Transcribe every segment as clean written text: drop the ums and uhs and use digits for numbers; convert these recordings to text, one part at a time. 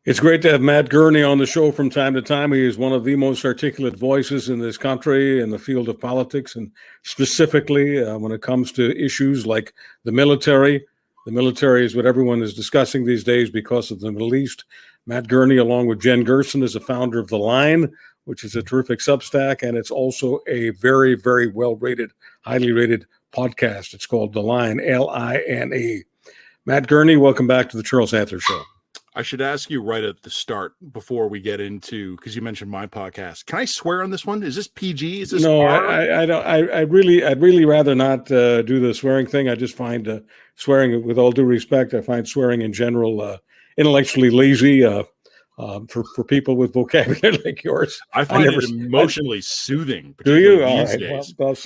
It's great to have Matt Gurney on the show from time to time. He is one of the most articulate voices in this country in the field of politics, and specifically when it comes to issues like the military. The military is what everyone is discussing these days because of the Middle East. Matt Gurney, along with Jen Gerson, is a founder of The Line, which is a terrific Substack, and it's also a very, very well-rated, highly rated podcast. It's called The Line, Line. Matt Gurney, welcome back to the Charles Adler Show. I should ask you right at the start before we get into, because you mentioned my podcast. Can I swear on this one? Is this PG? Is this no? R? I don't. I'd really rather not do the swearing thing. I just find swearing, with all due respect, I find swearing in general intellectually lazy for people with vocabulary like yours. I find it emotionally soothing. Do you? All these right. days. Well,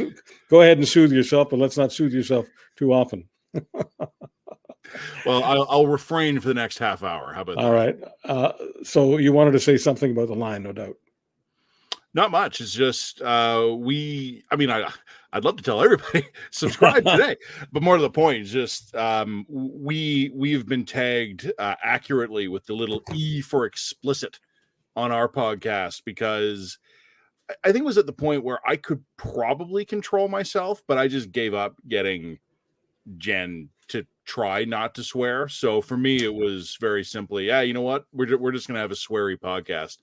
go ahead and soothe yourself, but let's not soothe yourself too often. Well, I'll refrain for the next half hour. How about that? All right. So you wanted to say something about The Line, no doubt. Not much. It's just I'd love to tell everybody subscribe today, but more to the point, just we've been tagged accurately with the little E for explicit on our podcast, because I think it was at the point where I could probably control myself, but I just gave up getting Jen to try not to swear. So for me, it was very simply, you know what? We're just going to have a sweary podcast.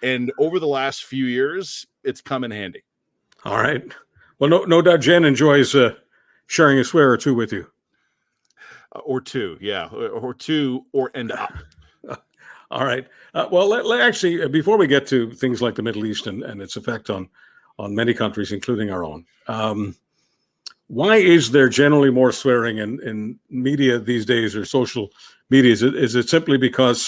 And over the last few years, it's come in handy. All right. Well, no doubt Jen enjoys sharing a swear or two with you. Or two, yeah. Or two, and up. All right. Well, actually, before we get to things like the Middle East and its effect on many countries, including our own, why is there generally more swearing in media these days, or social media? Is it simply because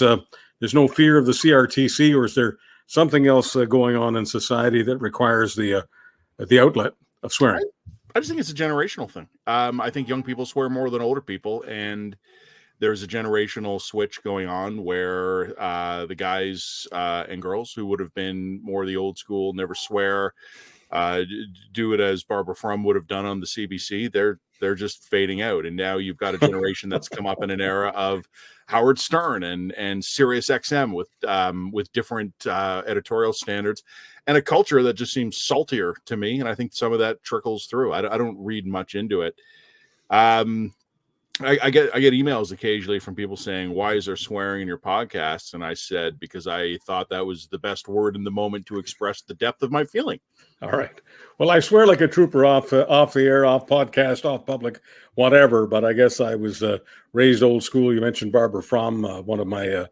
there's no fear of the CRTC, or is there something else going on in society that requires the outlet of swearing? I just think it's a generational thing. I think young people swear more than older people, and there's a generational switch going on where the guys and girls who would have been more the old school, never swear, do it as Barbara Frum would have done on the CBC. They're just fading out, and now you've got a generation that's come up in an era of Howard Stern and Sirius XM with different editorial standards, and a culture that just seems saltier to me. And I think some of that trickles through. I don't read much into it. I get emails occasionally from people saying, "Why is there swearing in your podcasts?" And I said, because I thought that was the best word in the moment to express the depth of my feeling. All right. Well, I swear like a trooper off the air, off podcast, off public, whatever. But I guess I was raised old school. You mentioned Barbara Frum, one of my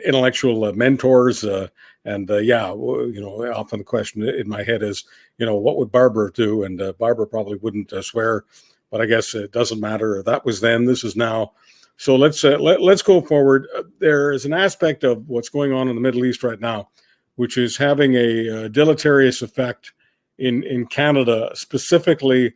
intellectual mentors. Often the question in my head is, what would Barbara do? And Barbara probably wouldn't swear. But I guess it doesn't matter. That was then. This is now. So let's go forward. There is an aspect of what's going on in the Middle East right now, which is having a deleterious effect in Canada, specifically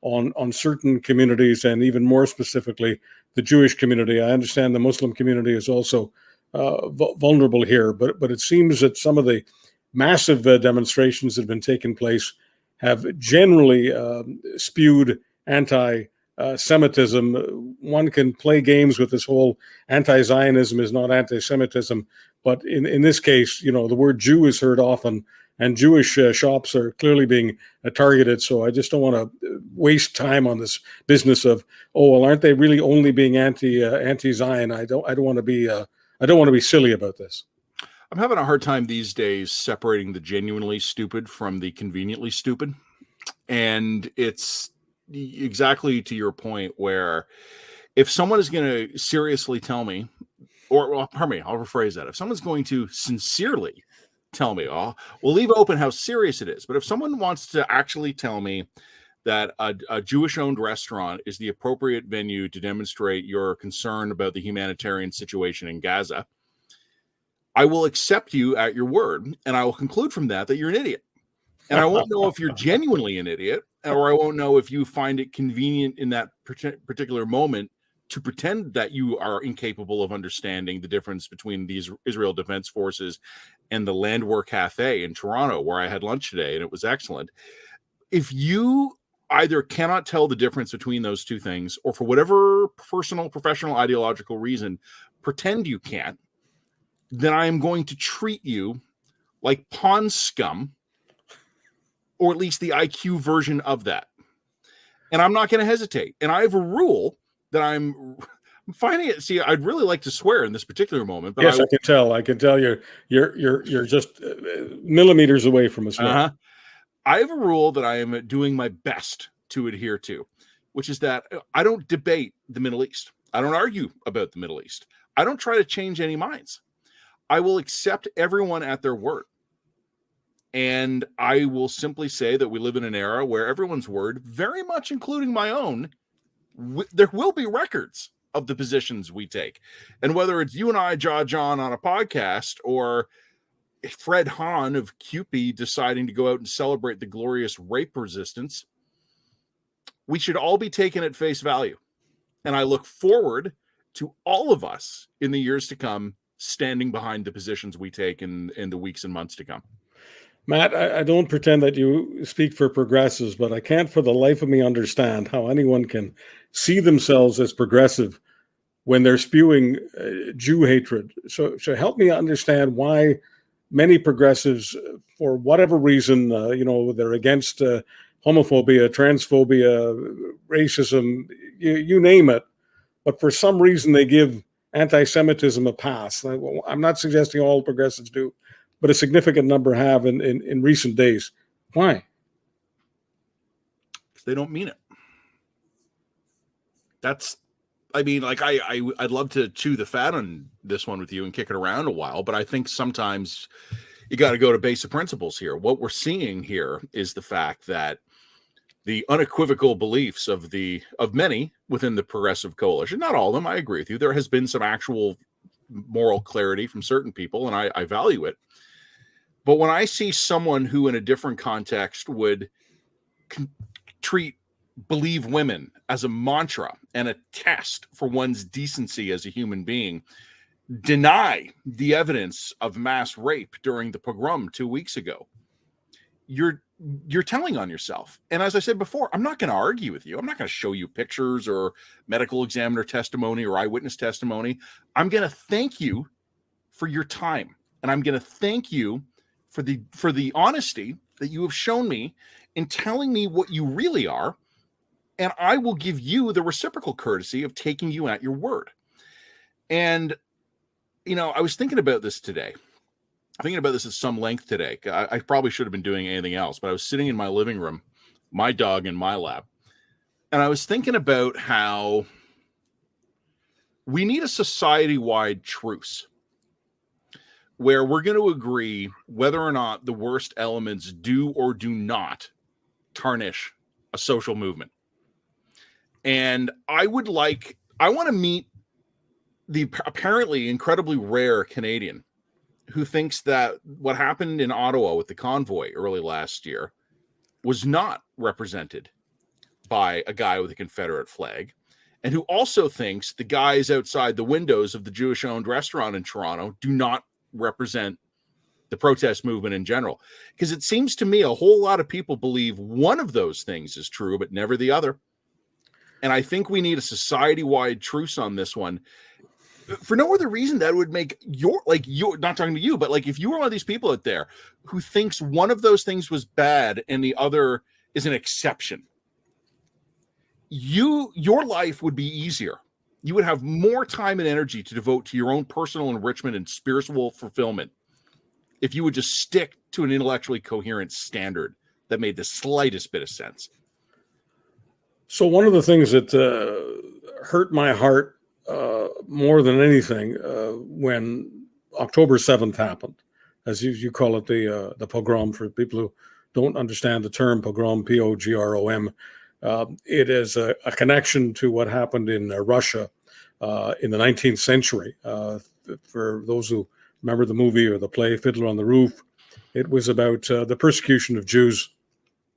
on certain communities, and even more specifically the Jewish community. I understand the Muslim community is also vulnerable here, but it seems that some of the massive demonstrations that have been taking place have generally spewed anti-Semitism. One can play games with this whole anti-Zionism is not anti-Semitism, but in this case, the word Jew is heard often, and Jewish shops are clearly being targeted. So I just don't want to waste time on this business of, aren't they really only being anti-Zion? I don't want to be silly about this. I'm having a hard time these days separating the genuinely stupid from the conveniently stupid, and it's exactly to your point, where if someone is going to seriously tell me, I'll rephrase that. If someone's going to sincerely tell me, we'll leave open how serious it is. But if someone wants to actually tell me that a Jewish-owned restaurant is the appropriate venue to demonstrate your concern about the humanitarian situation in Gaza, I will accept you at your word, and I will conclude from that you're an idiot. And I won't know if you're genuinely an idiot, or I won't know if you find it convenient in that particular moment to pretend that you are incapable of understanding the difference between these Israel Defense Forces and the Landwehr Cafe in Toronto, where I had lunch today, and it was excellent. If you either cannot tell the difference between those two things, or for whatever personal, professional, ideological reason, pretend you can't, then I am going to treat you like pond scum, or at least the IQ version of that. And I'm not going to hesitate. And I have a rule that I'm finding it. See, I'd really like to swear in this particular moment, but yes, I can tell. I can tell you're just millimeters away from a swear. I have a rule that I am doing my best to adhere to, which is that I don't debate the Middle East. I don't argue about the Middle East. I don't try to change any minds. I will accept everyone at their word. And I will simply say that we live in an era where everyone's word, very much including my own, there will be records of the positions we take. And whether it's you and I, John, on a podcast, or Fred Hahn of CUPE deciding to go out and celebrate the glorious rape resistance, we should all be taken at face value. And I look forward to all of us in the years to come standing behind the positions we take in the weeks and months to come. Matt, I don't pretend that you speak for progressives, but I can't for the life of me understand how anyone can see themselves as progressive when they're spewing Jew hatred. So help me understand why many progressives, for whatever reason, they're against homophobia, transphobia, racism, you name it. But for some reason, they give anti-Semitism a pass. I'm not suggesting all progressives do, but a significant number have in recent days. Why? Because they don't mean it. I'd love to chew the fat on this one with you and kick it around a while, but I think sometimes you got to go to basic principles here. What we're seeing here is the fact that the unequivocal beliefs of many within the progressive coalition, not all of them, I agree with you. There has been some actual moral clarity from certain people, and I value it. But when I see someone who in a different context would believe women as a mantra and a test for one's decency as a human being, deny the evidence of mass rape during the pogrom 2 weeks ago, you're telling on yourself. And as I said before, I'm not going to argue with you. I'm not going to show you pictures or medical examiner testimony or eyewitness testimony. I'm going to thank you for your time. And I'm going to thank you for the honesty that you have shown me in telling me what you really are. And I will give you the reciprocal courtesy of taking you at your word. And, I was thinking about this today. Thinking about this at some length today. I probably should have been doing anything else, but I was sitting in my living room, my dog in my lap, and I was thinking about how we need a society-wide truce where we're going to agree whether or not the worst elements do or do not tarnish a social movement. And I want to meet the apparently incredibly rare Canadian who thinks that what happened in Ottawa with the convoy early last year was not represented by a guy with a Confederate flag, and who also thinks the guys outside the windows of the Jewish-owned restaurant in Toronto do not represent the protest movement in general. Because it seems to me a whole lot of people believe one of those things is true, but never the other. And I think we need a society-wide truce on this one. For no other reason that would make you're not talking to you, but like if you were one of these people out there who thinks one of those things was bad and the other is an exception, your life would be easier. You would have more time and energy to devote to your own personal enrichment and spiritual fulfillment if you would just stick to an intellectually coherent standard that made the slightest bit of sense. So one of the things that hurt my heart more than anything when October 7th happened, as you call it, the pogrom, for people who don't understand the term pogrom, P-O-G-R-O-M. It is a connection to what happened in Russia in the 19th century. For those who remember the movie or the play Fiddler on the Roof, it was about the persecution of Jews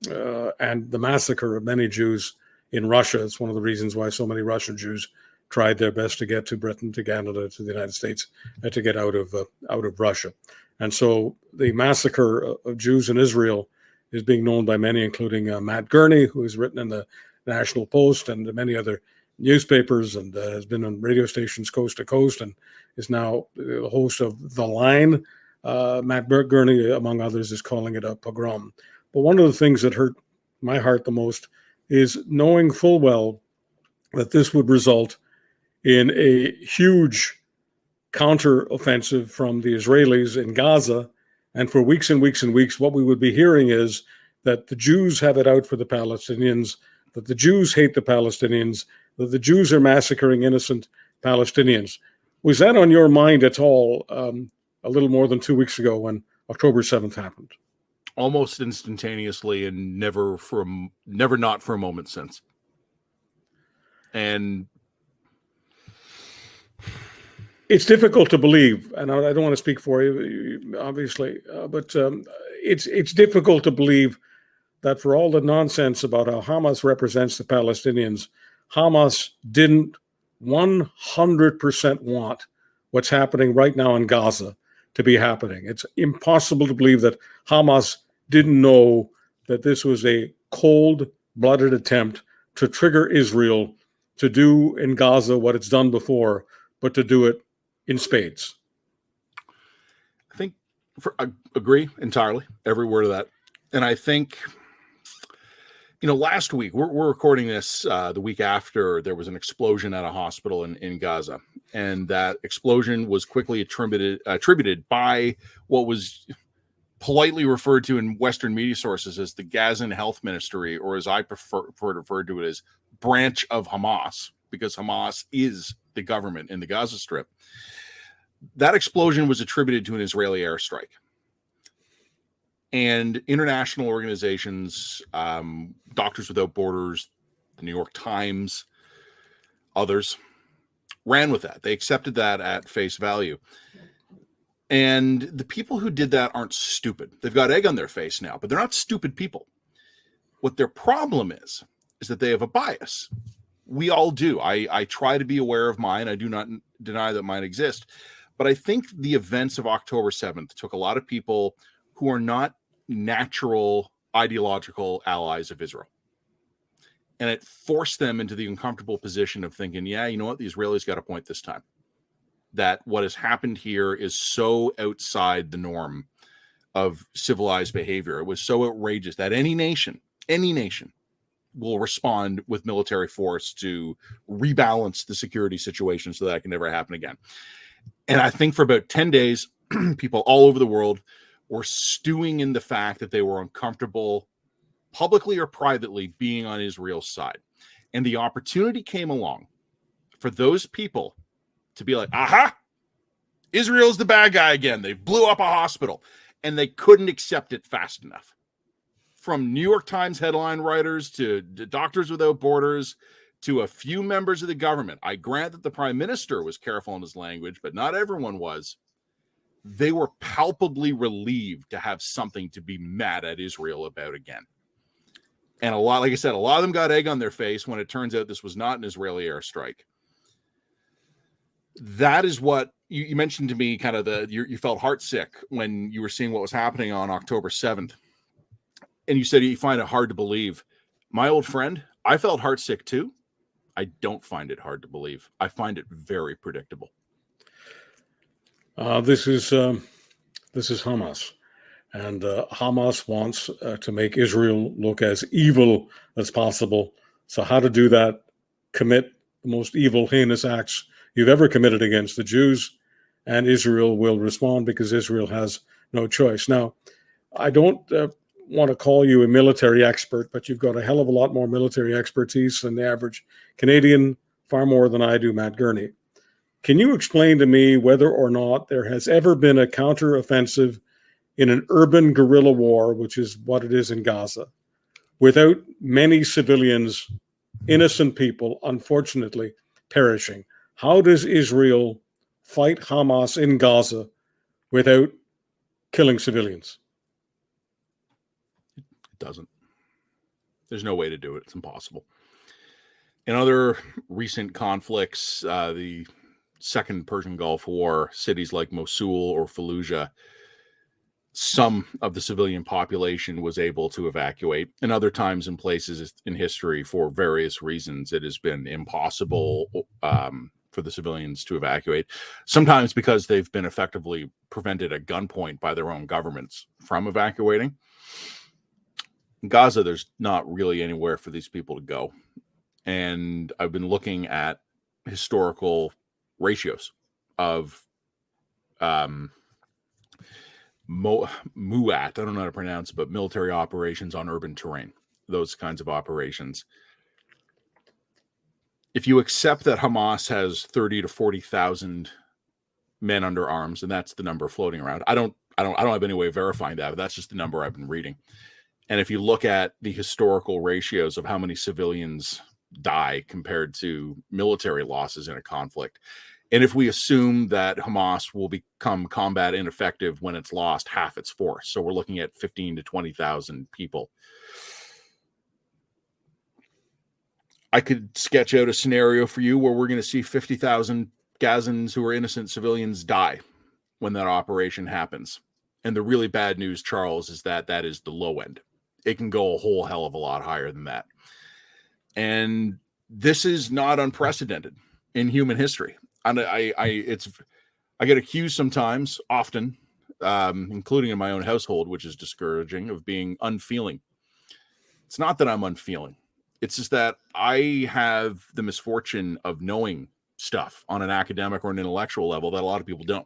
and the massacre of many Jews in Russia. It's one of the reasons why so many Russian Jews tried their best to get to Britain, to Canada, to the United States, to get out of Russia. And so the massacre of Jews in Israel is being known by many, including Matt Gurney, who has written in the National Post, and many other newspapers and has been on radio stations coast to coast, and is now the host of The Line. Matt Gurney, among others, is calling it a pogrom. But one of the things that hurt my heart the most is knowing full well that this would result in a huge counteroffensive from the Israelis in Gaza. And for weeks and weeks and weeks, what we would be hearing is that the Jews have it out for the Palestinians, that the Jews hate the Palestinians, that the Jews are massacring innocent Palestinians. Was that on your mind at all a little more than 2 weeks ago when October 7th happened? Almost instantaneously, and never not for a moment since. And it's difficult to believe, and I don't want to speak for you, obviously, but it's difficult to believe that for all the nonsense about how Hamas represents the Palestinians, Hamas didn't 100% want what's happening right now in Gaza to be happening. It's impossible to believe that Hamas didn't know that this was a cold-blooded attempt to trigger Israel to do in Gaza what it's done before, but to do it in spades. I think I agree entirely, every word of that. And I think, last week, we're recording this the week after there was an explosion at a hospital in Gaza. And that explosion was quickly attributed by what was politely referred to in Western media sources as the Gazan Health Ministry, or as I prefer to refer to it as branch of Hamas, because Hamas is the government in the Gaza Strip. That explosion was attributed to an Israeli airstrike. And international organizations, Doctors Without Borders, the New York Times, others, ran with that. They accepted that at face value. And the people who did that aren't stupid. They've got egg on their face now, but they're not stupid people. What their problem is that they have a bias. We all do. I try to be aware of mine. I do not deny that mine exist. But I think the events of October 7th took a lot of people who are not natural ideological allies of Israel. And it forced them into the uncomfortable position of thinking, yeah, you know what? The Israelis got a point this time. That what has happened here is so outside the norm of civilized behavior. It was so outrageous that any nation will respond with military force to rebalance the security situation so that can never happen again. And I think for about 10 days, people all over the world were stewing in the fact that they were uncomfortable, publicly or privately, being on Israel's side. And the opportunity came along for those people to be like, aha, Israel's the bad guy again. They blew up a hospital, and they couldn't accept it fast enough. From New York Times headline writers to Doctors Without Borders to a few members of the government. I grant that the prime minister was careful in his language, but not everyone was. They were palpably relieved to have something to be mad at Israel about again. And like I said, a lot of them got egg on their face when it turns out this was not an Israeli airstrike. That is what you mentioned to me, kind of you felt heartsick when you were seeing what was happening on October 7th. And you said you find it hard to believe. My old friend, I felt heartsick too. I don't find it hard to believe. I find it very predictable. This is Hamas, and Hamas wants to make Israel look as evil as possible. So how to do that? Commit the most evil, heinous acts you've ever committed against the Jews, and Israel will respond because Israel has no choice. Now, I don't want to call you a military expert, but you've got a hell of a lot more military expertise than the average Canadian, far more than I do, Matt Gurney. Can you explain to me whether or not there has ever been a counteroffensive in an urban guerrilla war, which is what it is in Gaza, without many civilians, innocent people, unfortunately, perishing? How does Israel fight Hamas in Gaza without killing civilians? It doesn't. There's no way to do it. It's impossible. In other recent conflicts, the Second Persian Gulf War, cities like Mosul or Fallujah, some of the civilian population was able to evacuate, and other times in places in history, for various reasons, it has been impossible for the civilians to evacuate. Sometimes because they've been effectively prevented at gunpoint by their own governments from evacuating. In Gaza, there's not really anywhere for these people to go. And I've been looking at historical ratios of MUAT, I don't know how to pronounce it, but military operations on urban terrain, those kinds of operations. If you accept that Hamas has 30 to 40,000 men under arms, and that's the number floating around, I don't have any way of verifying that, but that's just the number I've been reading. And if you look at the historical ratios of how many civilians die compared to military losses in a conflict, and if we assume that Hamas will become combat ineffective when it's lost half its force, so we're looking at 15 to 20,000 people, I could sketch out a scenario for you where we're going to see 50,000 Gazans who are innocent civilians die when that operation happens. And the really bad news, Charles, is that that is the low end. It can go a whole hell of a lot higher than that. And this is not unprecedented in human history. And I get accused sometimes, often, including in my own household, which is discouraging, of being unfeeling. It's not that I'm unfeeling. It's just that I have the misfortune of knowing stuff on an academic or an intellectual level that a lot of people don't.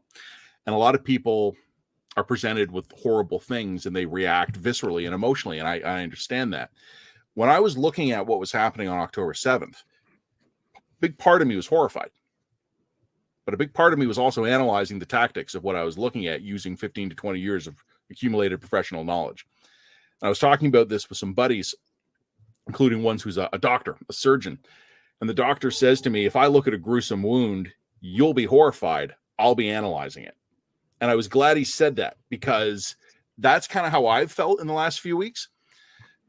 And a lot of people are presented with horrible things and they react viscerally and emotionally. And I understand that. When I was looking at what was happening on October 7th, a big part of me was horrified. But a big part of me was also analyzing the tactics of what I was looking at using 15 to 20 years of accumulated professional knowledge. And I was talking about this with some buddies, including one who's a doctor, a surgeon. And the doctor says to me, if I look at a gruesome wound, you'll be horrified. I'll be analyzing it. And I was glad he said that, because that's kind of how I've felt in the last few weeks.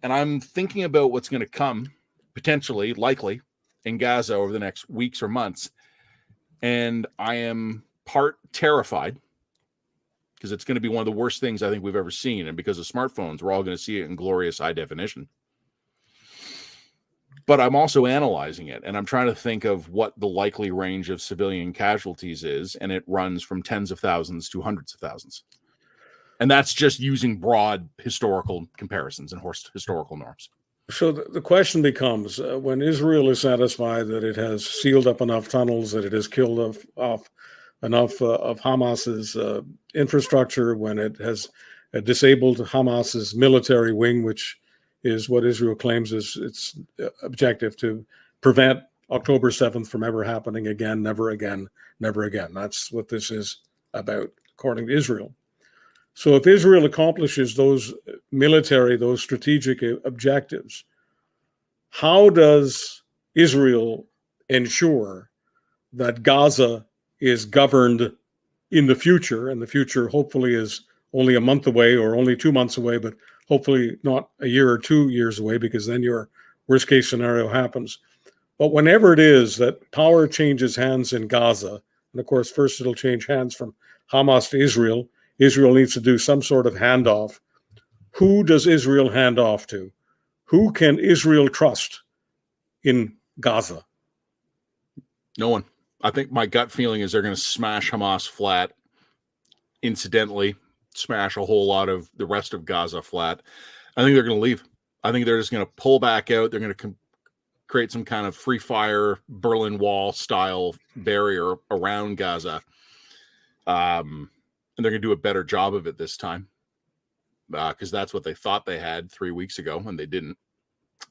And I'm thinking about what's going to come, potentially, likely, in Gaza over the next weeks or months. And I am part terrified, because it's going to be one of the worst things I think we've ever seen. And because of smartphones, we're all going to see it in glorious high definition. But I'm also analyzing it, and I'm trying to think of what the likely range of civilian casualties is, and it runs from tens of thousands to hundreds of thousands. And that's just using broad historical comparisons and historical norms. So the question becomes, when Israel is satisfied that it has sealed up enough tunnels, that it has killed off enough of Hamas's infrastructure, when it has disabled Hamas's military wing, which is what Israel claims is its objective, to prevent October 7th from ever happening again, never again, never again. That's what this is about, according to Israel. So if Israel accomplishes those military, those strategic objectives, how does Israel ensure that Gaza is governed in the future, and the future hopefully is only a month away or only 2 months away, but hopefully not a year or 2 years away, because then your worst case scenario happens. But whenever it is that power changes hands in Gaza, and of course, first it'll change hands from Hamas to Israel. Israel needs to do some sort of handoff. Who does Israel hand off to? Who can Israel trust in Gaza? No one. I think my gut feeling is they're going to smash Hamas flat, incidentally, smash a whole lot of the rest of Gaza flat. I think they're going to leave. I think they're just going to pull back out. They're going to create some kind of free fire Berlin Wall style barrier around Gaza. And they're going to do a better job of it this time, because that's what they thought they had 3 weeks ago, and they didn't.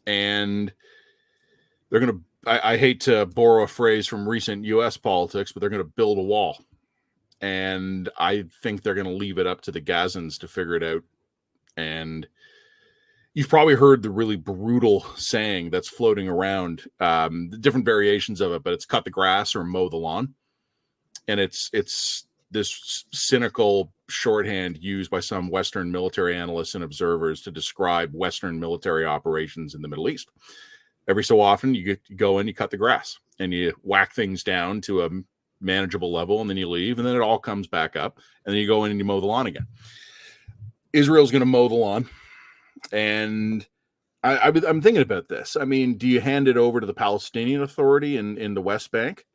And they're going to, I hate to borrow a phrase from recent U.S. politics, but they're going to build a wall. And I think they're going to leave it up to the Gazans to figure it out. And you've probably heard the really brutal saying that's floating around, the different variations of it, but it's cut the grass or mow the lawn. And it's this cynical shorthand used by some Western military analysts and observers to describe Western military operations in the Middle East. Every so often, you go in, you cut the grass, and you whack things down to a manageable level, and then you leave, and then it all comes back up, and then you go in and you mow the lawn again. Israel's going to mow the lawn. And I'm thinking about this. I mean, do you hand it over to the Palestinian Authority in the West Bank?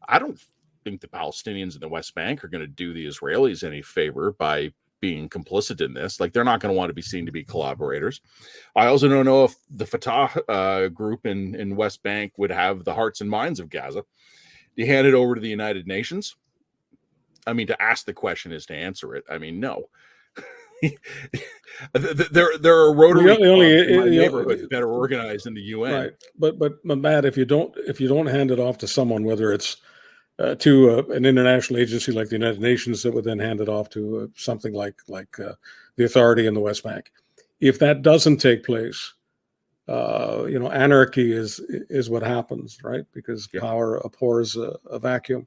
I don't think the Palestinians in the West Bank are going to do the Israelis any favor by being complicit in this. Like, they're not going to want to be seen to be collaborators. I also don't know if the Fatah group in West Bank would have the hearts and minds of Gaza. Do you hand it over to the United Nations? I mean, to ask the question is to answer it. I mean, no. there are Rotary clubs in my neighborhood better organized than the UN. Right, but Matt, if you don't hand it off to someone, whether it's to an international agency like the United Nations that would then hand it off to something like the authority in the West Bank, if that doesn't take place, anarchy is what happens, right? Because power abhors a vacuum.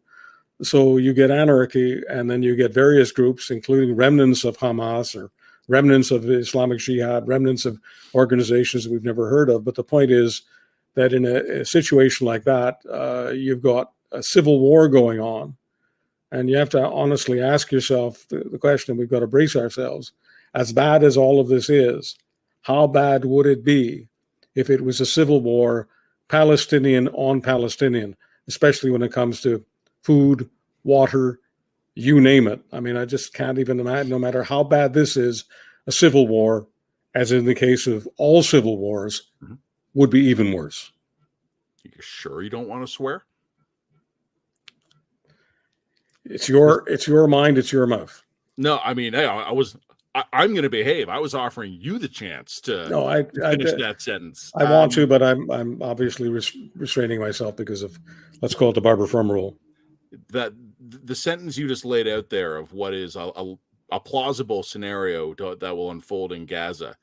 So you get anarchy, and then you get various groups, including remnants of Hamas or remnants of Islamic Jihad, remnants of organizations that we've never heard of. But the point is that in a situation like that, you've got a civil war going on, and you have to honestly ask yourself the question, we've got to brace ourselves. As bad as all of this is, how bad would it be if it was a civil war, Palestinian on Palestinian, especially when it comes to food, water, you name it. I mean, I just can't even imagine, no matter how bad this is, a civil war, as in the case of all civil wars, would be even worse. You sure you don't want to swear? It's your mind, it's your mouth. No, I mean, I'm going to behave. I was offering you the chance to finish that sentence. I want to, but I'm obviously restraining myself because of, let's call it the Barbara Frum rule. That the sentence you just laid out there of what is a plausible scenario that will unfold in Gaza,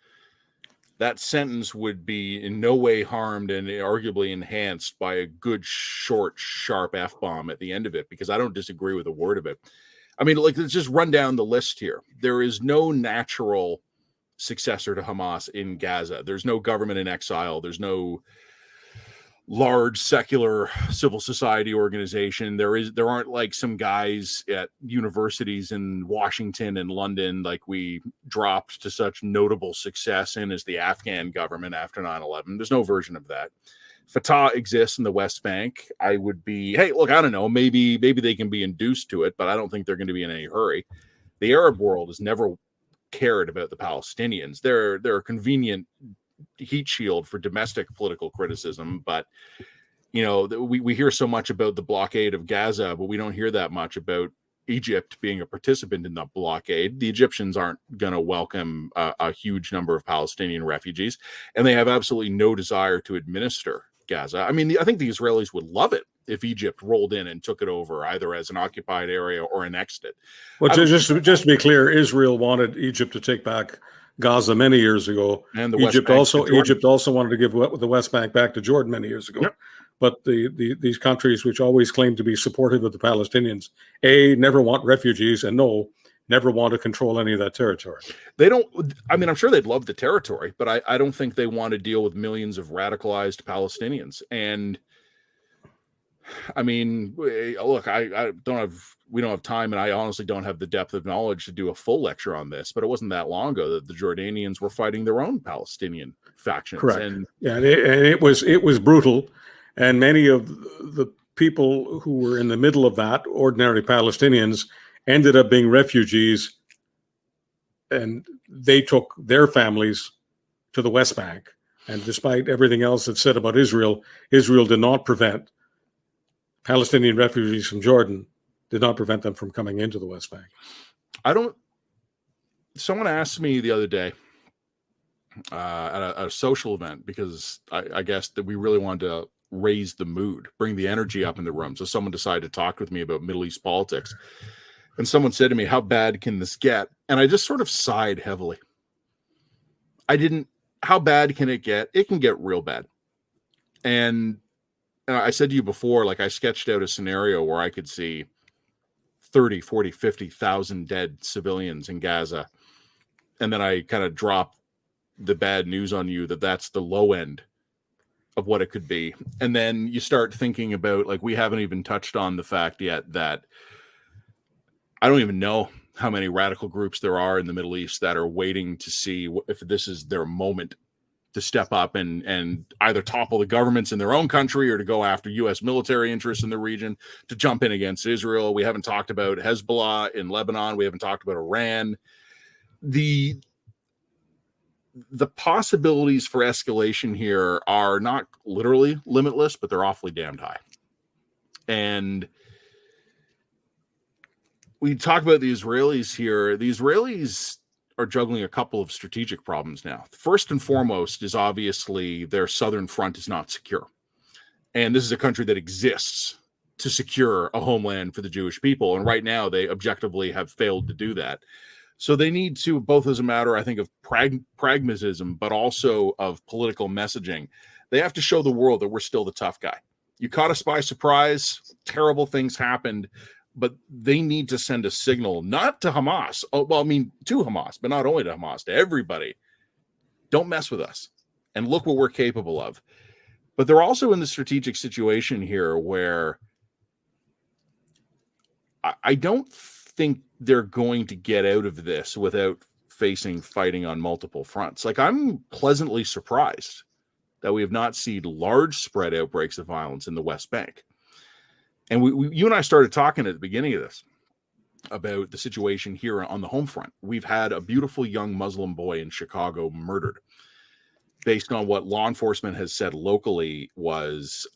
that sentence would be in no way harmed and arguably enhanced by a good, short, sharp F-bomb at the end of it, because I don't disagree with a word of it. I mean, like, let's just run down the list here. There is no natural successor to Hamas in Gaza. There's no government in exile. There's no large secular civil society organization. There aren't like some guys at universities in Washington and London like we dropped to such notable success in as the Afghan government after 9/11. There's no version of that. Fatah exists in the West Bank. I would be, hey, look, I don't know, maybe they can be induced to it, but I don't think they're going to be in any hurry. The Arab world has never cared about the Palestinians. They're a convenient heat shield for domestic political criticism, but we hear so much about the blockade of Gaza, but we don't hear that much about Egypt being a participant in the blockade. The Egyptians aren't going to welcome a huge number of Palestinian refugees, and they have absolutely no desire to administer Gaza. I mean, I think the Israelis would love it if Egypt rolled in and took it over, either as an occupied area or annexed it. Well, just to be clear, Israel wanted Egypt to take back Gaza many years ago. And Egypt also wanted to give the West Bank back to Jordan many years ago. Yep. But these countries, which always claim to be supportive of the Palestinians, never want refugees, and never want to control any of that territory. They don't. I mean, I'm sure they'd love the territory, but I don't think they want to deal with millions of radicalized Palestinians. And I mean, look, we don't have time, and I honestly don't have the depth of knowledge to do a full lecture on this, but it wasn't that long ago that the Jordanians were fighting their own Palestinian factions. Correct. And it was brutal. And many of the people who were in the middle of that, ordinary Palestinians, ended up being refugees, and they took their families to the West Bank. And despite everything else that's said about Israel, Israel did not prevent Palestinian refugees from Jordan, did not prevent them from coming into the West Bank. Someone asked me the other day at a social event, because I guess that we really wanted to raise the mood, bring the energy up in the room. So someone decided to talk with me about Middle East politics. And someone said to me, how bad can this get? And I just sort of sighed heavily. How bad can it get? It can get real bad. And I said to you before, like, I sketched out a scenario where I could see 30, 40, 50,000 dead civilians in Gaza. And then I kind of dropped the bad news on you that that's the low end of what it could be. And then you start thinking about, like, we haven't even touched on the fact yet that I don't even know how many radical groups there are in the Middle East that are waiting to see if this is their moment to step up and either topple the governments in their own country or to go after U.S. military interests in the region, to jump in against Israel. We haven't talked about Hezbollah in Lebanon. We haven't talked about Iran. The possibilities for escalation here are not literally limitless, but they're awfully damned high. And we talk about the Israelis here. The Israelis are juggling a couple of strategic problems now. First and foremost is obviously their southern front is not secure. And this is a country that exists to secure a homeland for the Jewish people. And right now they objectively have failed to do that. So they need to, both as a matter, I think, of pragmatism, but also of political messaging, they have to show the world that we're still the tough guy. You caught us by surprise, terrible things happened, but they need to send a signal, not to Hamas. Oh, well, I mean, to Hamas, but not only to Hamas, to everybody. Don't mess with us. And look what we're capable of. But they're also in the strategic situation here where I don't think they're going to get out of this without facing fighting on multiple fronts. Like, I'm pleasantly surprised that we have not seen large spread outbreaks of violence in the West Bank. And you and I started talking at the beginning of this about the situation here on the home front. We've had a beautiful young Muslim boy in Chicago murdered based on what law enforcement has said locally was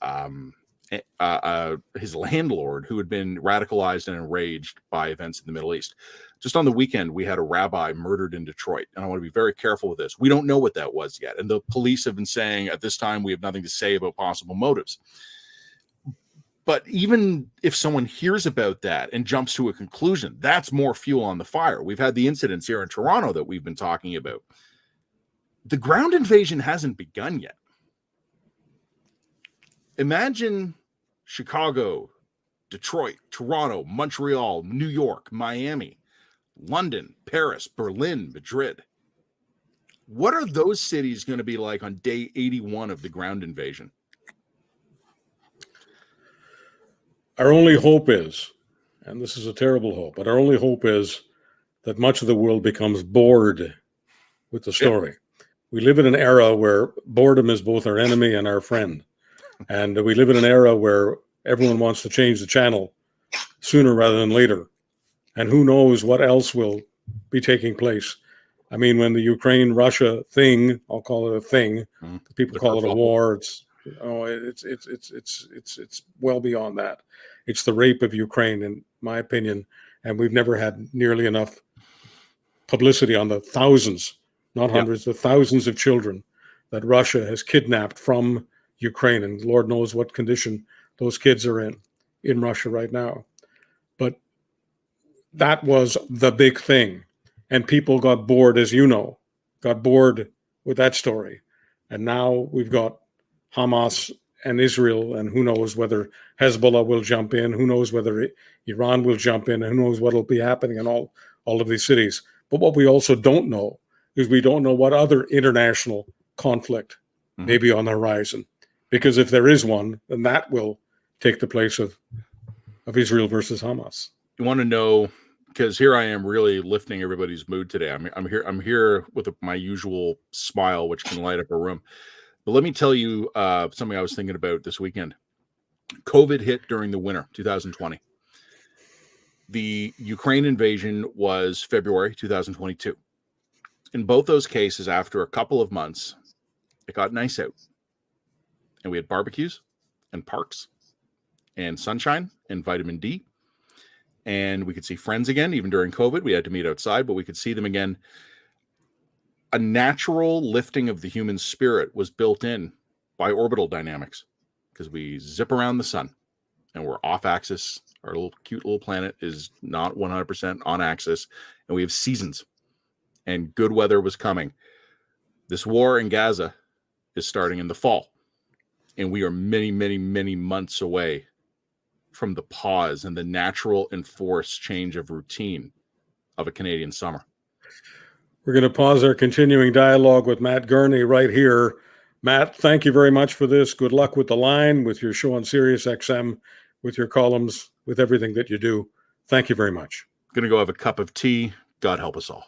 his landlord, who had been radicalized and enraged by events in the Middle East. Just on the weekend, we had a rabbi murdered in Detroit. And I want to be very careful with this. We don't know what that was yet. And the police have been saying at this time, we have nothing to say about possible motives. But even if someone hears about that and jumps to a conclusion, that's more fuel on the fire. We've had the incidents here in Toronto that we've been talking about. The ground invasion hasn't begun yet. Imagine Chicago, Detroit, Toronto, Montreal, New York, Miami, London, Paris, Berlin, Madrid. What are those cities going to be like on day 81 of the ground invasion? Our only hope is, and this is a terrible hope, but our only hope is that much of the world becomes bored with the story. Yep. We live in an era where boredom is both our enemy and our friend. And we live in an era where everyone wants to change the channel sooner rather than later. And who knows what else will be taking place. I mean, when the Ukraine-Russia thing, I'll call it a thing, people call it a war, it's well beyond that. It's the rape of Ukraine, in my opinion, and we've never had nearly enough publicity on the thousands, not hundreds, the thousands of children that Russia has kidnapped from Ukraine, and Lord knows what condition those kids are in Russia right now. But that was the big thing, and people got bored, as you know, got bored with that story. And now we've got Hamas and Israel, and who knows whether Hezbollah will jump in, who knows whether Iran will jump in, and who knows what will be happening in all of these cities. But what we also don't know is we don't know what other international conflict may be on the horizon. Because if there is one, then that will take the place of Israel versus Hamas. You want to know, because here I am really lifting everybody's mood today. I'm here with my usual smile, which can light up a room. But let me tell you something I was thinking about this weekend. COVID hit during the winter, 2020. The Ukraine invasion was February 2022. In both those cases, after a couple of months, it got nice out. And we had barbecues and parks and sunshine and vitamin D. And we could see friends again. Even during COVID, we had to meet outside, but we could see them again. A natural lifting of the human spirit was built in by orbital dynamics because we zip around the sun and we're off axis. Our little cute little planet is not 100% on axis, and we have seasons, and good weather was coming. This war in Gaza is starting in the fall, and we are many, many, many months away from the pause and the natural enforced change of routine of a Canadian summer. We're going to pause our continuing dialogue with Matt Gurney right here. Matt, thank you very much for this. Good luck with the line, with your show on Sirius XM, with your columns, with everything that you do. Thank you very much. Gonna go have a cup of tea. God help us all.